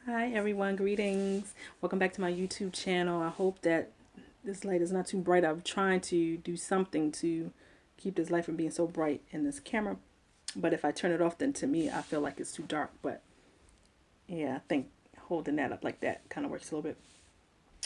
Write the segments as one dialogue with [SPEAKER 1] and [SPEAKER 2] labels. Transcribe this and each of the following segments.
[SPEAKER 1] Hi everyone, greetings. Welcome back to my YouTube channel. I hope that this light is not too bright. I'm trying to do something to keep this light from being so bright in this camera. But if I turn it off, then to me, I feel like it's too dark. But yeah, I think holding that up like that kind of works a little bit.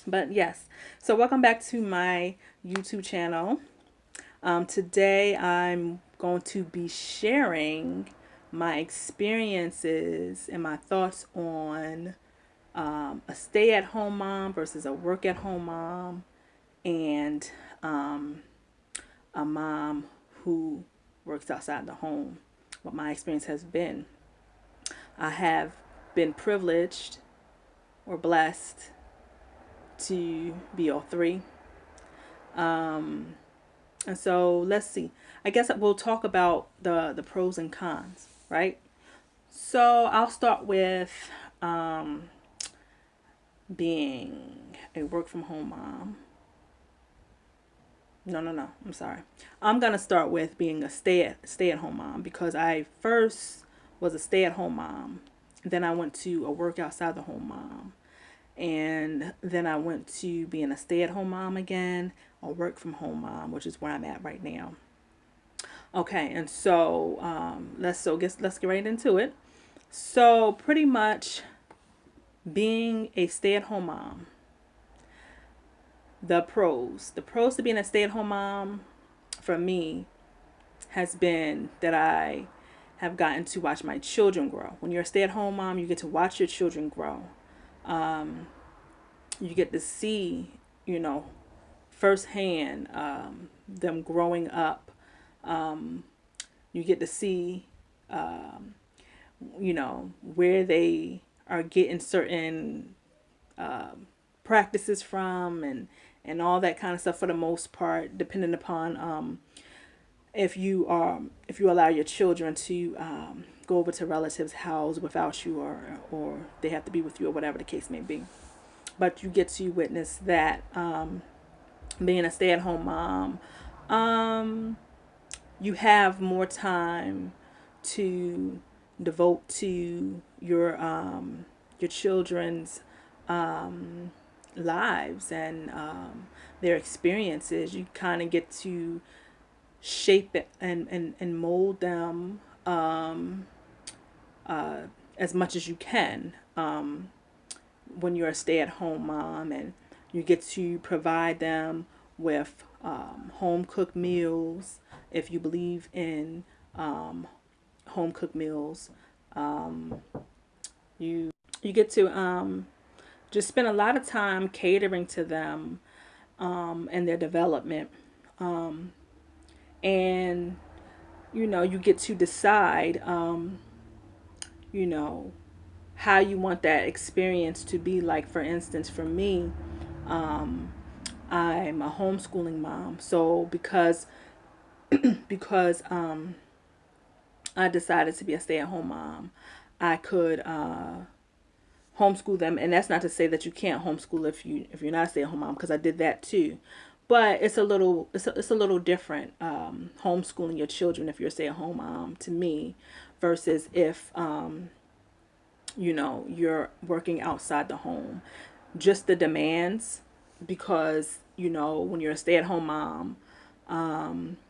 [SPEAKER 1] But yes, so welcome back to my YouTube channel. Today I'm going to be sharing my experiences and my thoughts on a stay-at-home mom versus a work-at-home mom, and a mom who works outside the home. What my experience has been. I have been privileged or blessed to be all three. And so let's see. I guess we'll talk about the pros and cons, right? So I'll start with um, being a work from home mom. No. I'm sorry. I'm gonna start with being a stay at home mom because I first was a stay at home mom. Then I went to a work outside the home mom. And then I went to being a stay at home mom again, a work from home mom, which is where I'm at right now. Okay, and so let's get right into it. So pretty much being a stay at home mom, the pros to being a stay at home mom for me has been that I have gotten to watch my children grow. When you're a stay at home mom, you get to watch your children grow. You get to see, you know, firsthand them growing up. You get to see, where they are getting certain practices from, and all that kind of stuff for the most part, depending upon if you allow your children to go over to relatives' house without you, or they have to be with you, or whatever the case may be. But you get to witness that, being a stay-at-home mom, um, you have more time to devote to your children's lives, and their experiences. You kind of get to shape it and mold them as much as you can, when you're a stay-at-home mom, and you get to provide them with home cooked meals if you believe in home cooked meals. You get to just spend a lot of time catering to them and their development, and you get to decide, you know how you want that experience to be. Like, for instance, for me, I'm a homeschooling mom. So because I decided to be a stay-at-home mom, I could homeschool them. And that's not to say that you can't homeschool if you're not a stay-at-home mom, because I did that too. But it's a little different, homeschooling your children if you're a stay-at-home mom, to me, versus if you're working outside the home. Just the demands, because when you're a stay-at-home mom,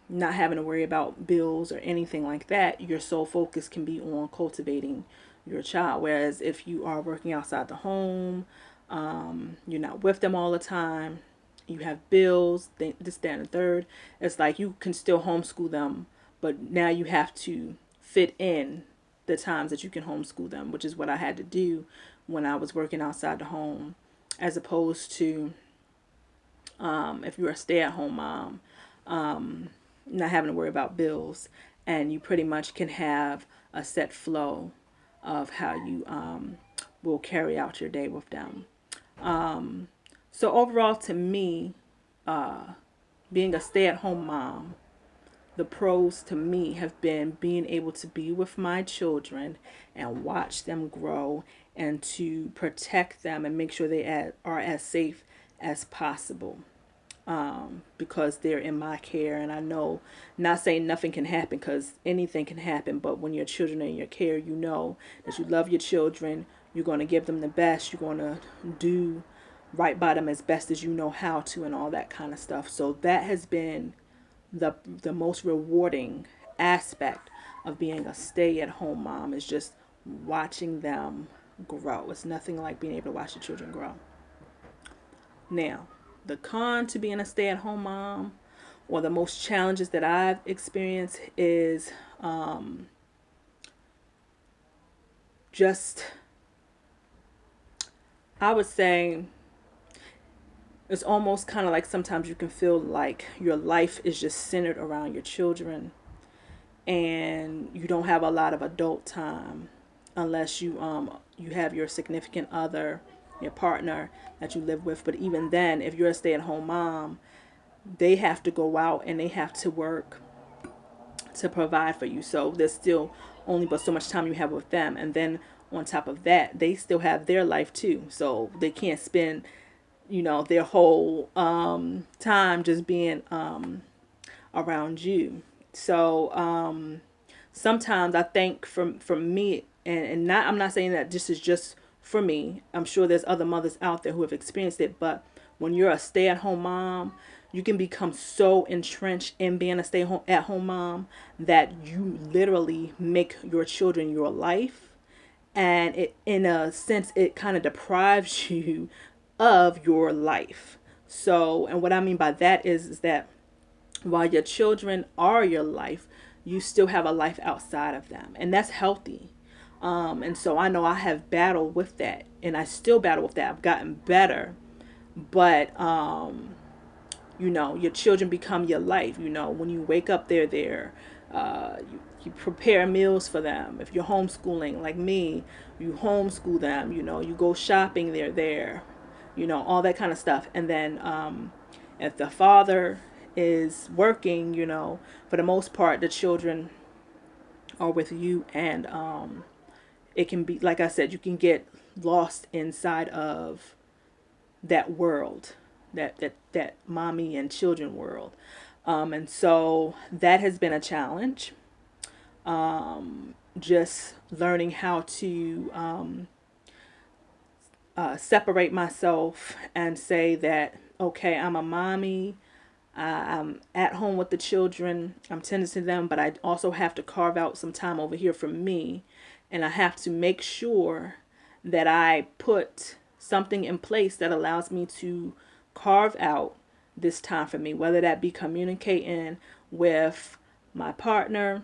[SPEAKER 1] not having to worry about bills or anything like that, your sole focus can be on cultivating your child. Whereas if you are working outside the home, you're not with them all the time, you have bills, this, that, and the third. It's like you can still homeschool them, but now you have to fit in the times that you can homeschool them, which is what I had to do when I was working outside the home, as opposed to, if you're a stay-at-home mom, not having to worry about bills, and you pretty much can have a set flow of how you will carry out your day with them. So overall, to me, being a stay-at-home mom, the pros to me have been being able to be with my children and watch them grow, and to protect them and make sure they are as safe as possible, because they're in my care. And I know, not saying nothing can happen, because anything can happen, but when your children are in your care, you know that you love your children, You're going to give them the best. You're going to do right by them as best as you know how to, and all that kind of stuff. So that has been the most rewarding aspect of being a stay-at-home mom, is just watching them grow. It's nothing like being able to watch the children grow. Now, the con to being a stay-at-home mom, or the most challenges that I've experienced, is just, I would say, it's almost kind of like sometimes you can feel like your life is just centered around your children, and you don't have a lot of adult time unless you have your significant other, your partner that you live with. But even then, if you're a stay-at-home mom, they have to go out and they have to work to provide for you. So there's still only but so much time you have with them. And then on top of that, they still have their life too. So they can't spend, their whole time just being around you. So sometimes I think from me, and not, I'm not saying that this is just for me. I'm sure there's other mothers out there who have experienced it. But when you're a stay-at-home mom, you can become so entrenched in being a stay-at-home mom that you literally make your children your life, and it, in a sense, it kind of deprives you of your life. So, and what I mean by that is that while your children are your life, you still have a life outside of them, and that's healthy. And so I know I have battled with that, and I still battle with that. I've gotten better, but your children become your life. When you wake up, they're there. You prepare meals for them. If you're homeschooling like me, you homeschool them. You go shopping, they're there. All that kind of stuff. And then if the father is working, for the most part, the children are with you. And it can be, like I said, you can get lost inside of that world, that mommy and children world. And so that has been a challenge. Just learning how to separate myself and say that, okay, I'm a mommy. I'm at home with the children. I'm tending to them, but I also have to carve out some time over here for me. And I have to make sure that I put something in place that allows me to carve out this time for me, whether that be communicating with my partner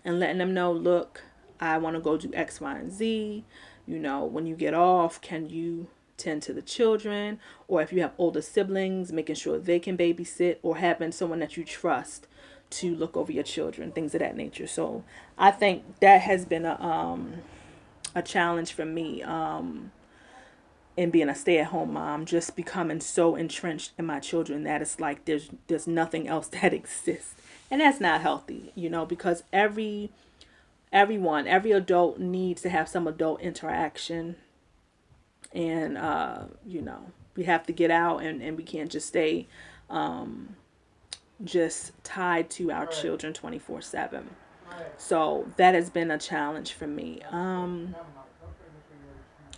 [SPEAKER 1] and letting them know, look, I want to go do X, Y, and Z. When you get off, can you tend to the children? Or if you have older siblings, making sure they can babysit, or having someone that you trust to look over your children, things of that nature. So I think that has been a challenge for me, in being a stay-at-home mom, just becoming so entrenched in my children that it's like there's nothing else that exists, and that's not healthy, because every adult needs to have some adult interaction, and we have to get out, and we can't just stay just tied to our children 24/7. So that has been a challenge for me.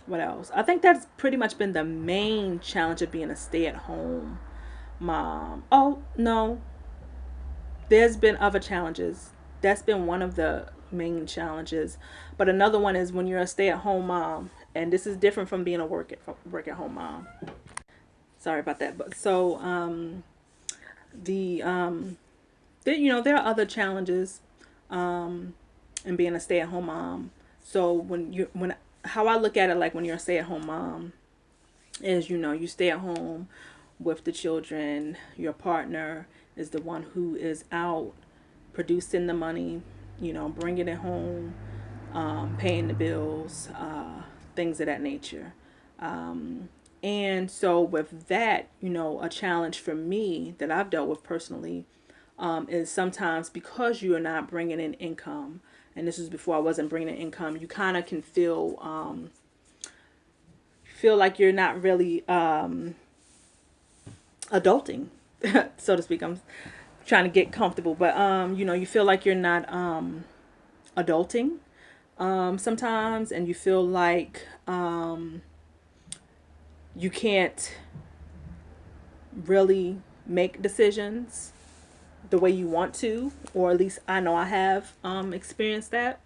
[SPEAKER 1] What else? I think that's pretty much been the main challenge of being a stay-at-home mom. Oh, no. There's been other challenges. That's been one of the main challenges. But another one is when you're a stay-at-home mom, and this is different from being a work at home mom. Sorry about that. But so the there are other challenges in being a stay-at-home mom. So when how I look at it, like when you're a stay-at-home mom, is you stay at home with the children. Your partner is the one who is out producing the money, bringing it home, paying the bills, things of that nature. And so with that, a challenge for me that I've dealt with personally, is sometimes, because you are not bringing in income, and this is before I wasn't bringing in income, you kind of can feel like you're not really adulting, so to speak. I'm trying to get comfortable, but you feel like you're not adulting, sometimes, and you feel like you can't really make decisions the way you want to, or at least I know I have experienced that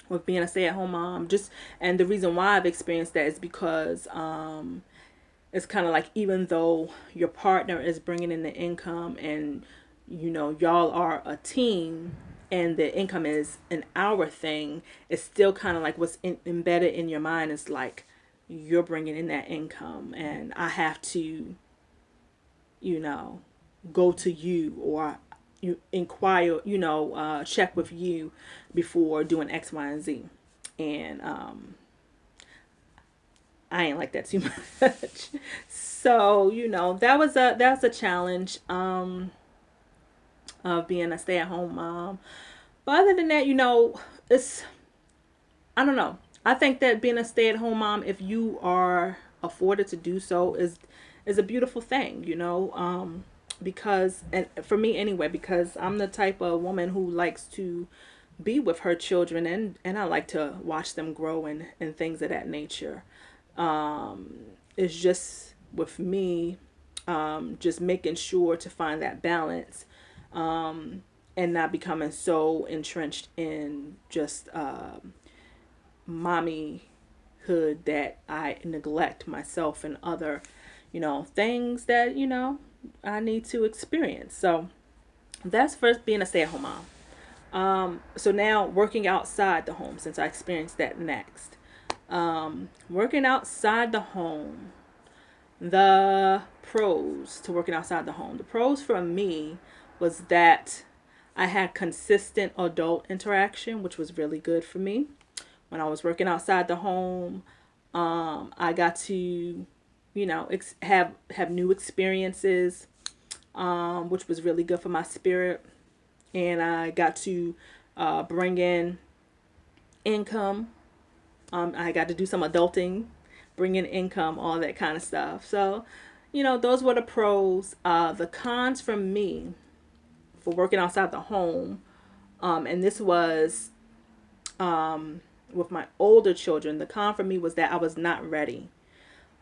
[SPEAKER 1] with being a stay-at-home mom. Just and the reason why I've experienced that is because it's kind of like, even though your partner is bringing in the income, and y'all are a team, and the income is an hour thing, it's still kind of like what's embedded in your mind is like, you're bringing in that income, and I have to, you know, go to you, or you inquire, check with you before doing X, Y, and Z. And I ain't like that too much. So, that's a challenge of being a stay at home mom. But other than that, it's I don't know. I think that being a stay at home mom, if you are afforded to do so, is a beautiful thing, because, and for me anyway, because I'm the type of woman who likes to be with her children, and I like to watch them grow, and things of that nature. It's just with me, just making sure to find that balance, and not becoming so entrenched in just mommyhood that I neglect myself and other, things that, I need to experience. So that's first being a stay at home mom. So now working outside the home, since I experienced that next. Working outside the home, the pros to working outside the home. The pros for me was that I had consistent adult interaction, which was really good for me. When I was working outside the home, I got to, have new experiences, which was really good for my spirit, and I got to bring in income. I got to do some adulting, bring in income, all that kind of stuff. So, those were the pros. The cons for me for working outside the home, and this was with my older children. The con for me was that I was not ready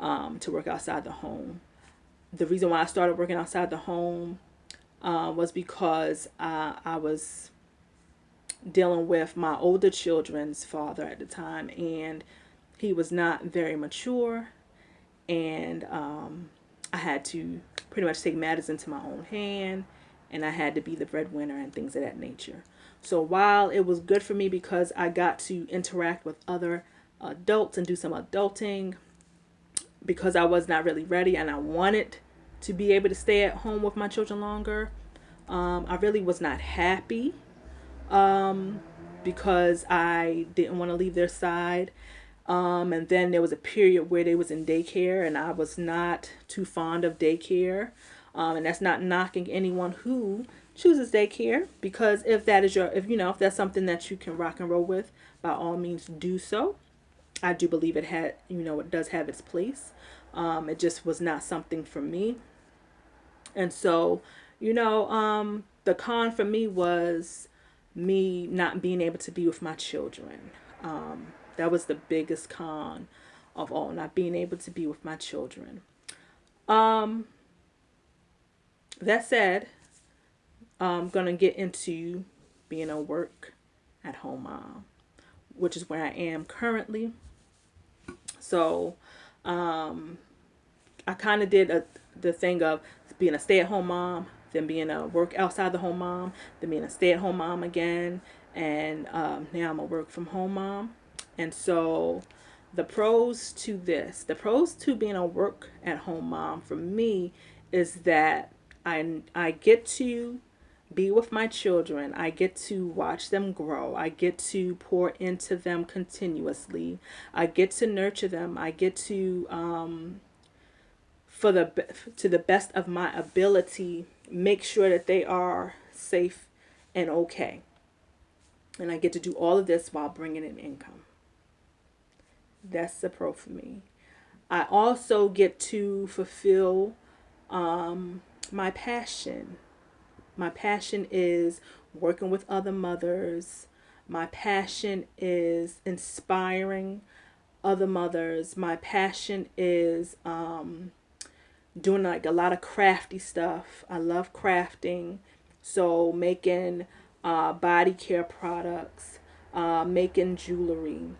[SPEAKER 1] to work outside the home. The reason why I started working outside the home was because I was dealing with my older children's father at the time, and he was not very mature, and I had to pretty much take matters into my own hand, and I had to be the breadwinner and things of that nature. So while it was good for me because I got to interact with other adults and do some adulting, because I was not really ready and I wanted to be able to stay at home with my children longer, I really was not happy, because I didn't want to leave their side. And then there was a period where they was in daycare, and I was not too fond of daycare. And that's not knocking anyone who chooses daycare, because if that is if that's something that you can rock and roll with, by all means do so. I do believe it does have its place. It just was not something for me. And so, the con for me was me not being able to be with my children. That was the biggest con of all, not being able to be with my children. Um, that said, I'm going to get into being a work at home mom, which is where I am currently. So, I kind of did the thing of being a stay at home mom, then being a work outside the home mom, then being a stay at home mom again, and now I'm a work from home mom. And so, the pros to being a work at home mom for me is that I get to be with my children. I get to watch them grow. I get to pour into them continuously. I get to nurture them. I get to for the to the best of my ability, make sure that they are safe and okay. And I get to do all of this while bringing in income. That's the pro for me. I also get to fulfill my passion. My passion is working with other mothers, My passion is inspiring other mothers. My passion is doing like a lot of crafty stuff. I love crafting. So making body care products, making jewelry,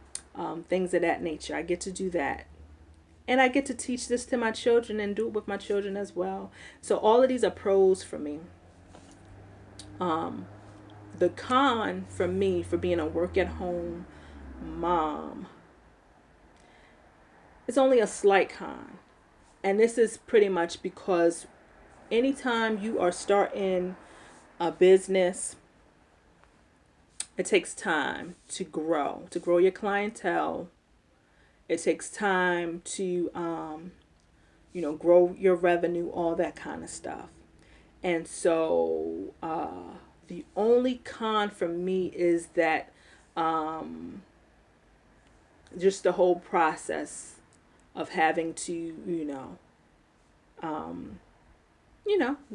[SPEAKER 1] things of that nature. I get to do that. And I get to teach this to my children and do it with my children as well. So all of these are pros for me. The con for me for being a work at home mom, it's only a slight con. And this is pretty much because anytime you are starting a business, it takes time to grow your clientele. It takes time to, grow your revenue, all that kind of stuff. And so the only con for me is that just the whole process of having to,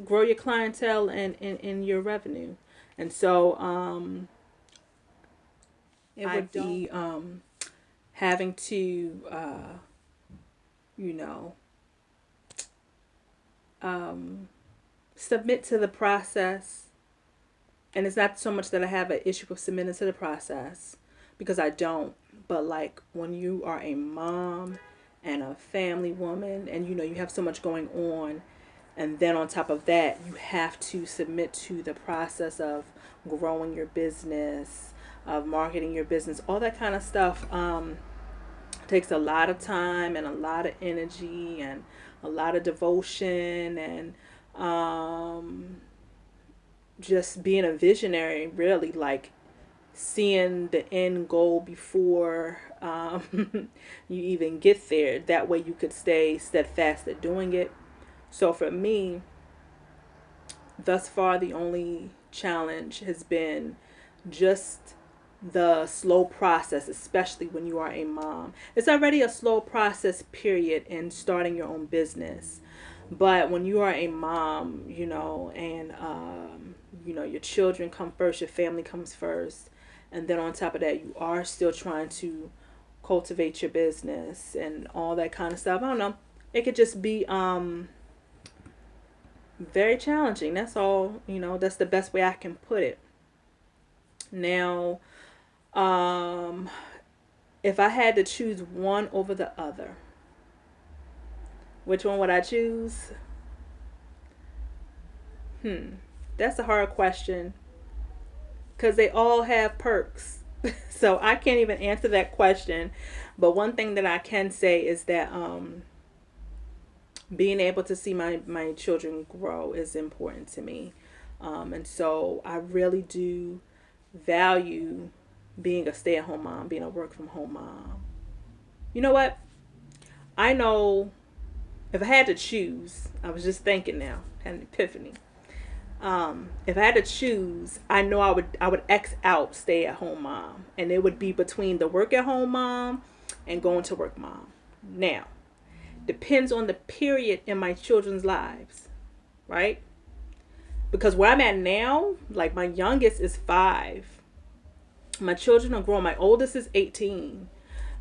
[SPEAKER 1] grow your clientele and your revenue. And so it would be having to, you know, submit to the process. And it's not so much that I have an issue with submitting to the process because I don't. But like when you are a mom and a family woman and you have so much going on, and then on top of that you have to submit to the process of growing your business, of marketing your business, all that kind of stuff, takes a lot of time and a lot of energy and a lot of devotion and just being a visionary, really, like seeing the end goal before you even get there. That way you could stay steadfast at doing it. So for me, thus far, the only challenge has been just the slow process, especially when you are a mom. It's already a slow process, period, in starting your own business. But when you are a mom, and your children come first, your family comes first, and then on top of that, you are still trying to cultivate your business and all that kind of stuff. I don't know. It could just be very challenging. That's all. That's the best way I can put it. Now, if I had to choose one over the other, which one would I choose? That's a hard question because they all have perks. So I can't even answer that question. But one thing that I can say is that being able to see my children grow is important to me. And so I really do value being a stay-at-home mom, being a work-from-home mom. You know what? I know if I had to choose, I was just thinking now, had an epiphany. If I had to choose, I know I would X out stay at home mom, and it would be between the work at home mom and going to work mom. Now, depends on the period in my children's lives, right? Because where I'm at now, like my youngest is 5. My children are growing. My oldest is 18.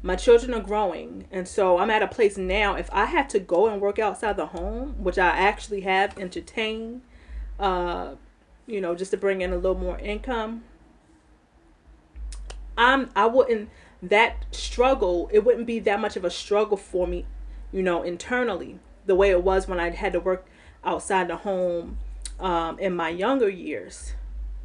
[SPEAKER 1] My children are growing. And so I'm at a place now, if I had to go and work outside the home, which I actually have entertained, just to bring in a little more income, I wouldn't, that struggle, it wouldn't be that much of a struggle for me, internally, the way it was when I had to work outside the home in my younger years.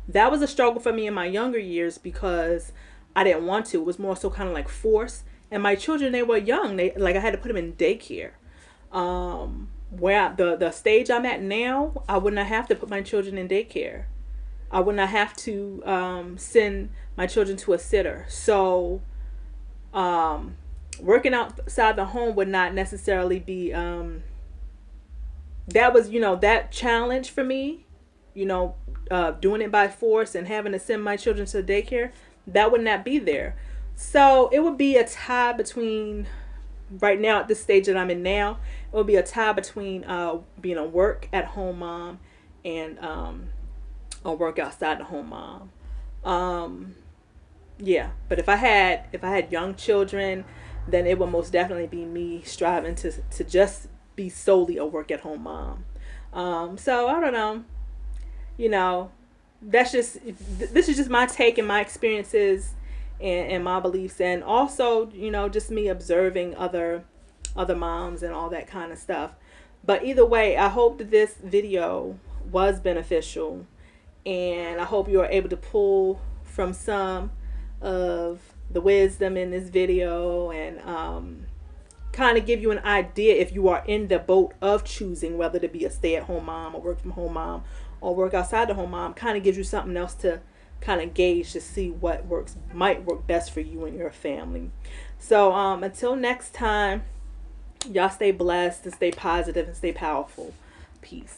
[SPEAKER 1] That was a struggle for me in my younger years because I didn't want to. It was more so kind of like forced. And my children, they were young. They like I had to put them in daycare. The stage I'm at now, I would not have to put my children in daycare. I would not have to send my children to a sitter. So working outside the home would not necessarily be that was that challenge for me. Doing it by force and having to send my children to daycare, that would not be there. So it would be a tie between, right now at this stage that I'm in now, it would be a tie between being a work at home mom and a work outside the home mom. Yeah, but if I had young children, then it would most definitely be me striving to just be solely a work at home mom. So I don't know, you know, that's just this is just my take and my experiences and my beliefs, and also just me observing other moms and all that kind of stuff. But either way, I hope that this video was beneficial, and I hope you are able to pull from some of the wisdom in this video, and kind of give you an idea if you are in the boat of choosing whether to be a stay-at-home mom or work from home mom or work outside the home mom. Kind of gives you something else to kind of gauge to see what might work best for you and your family. So until next time, y'all stay blessed and stay positive and stay powerful. Peace.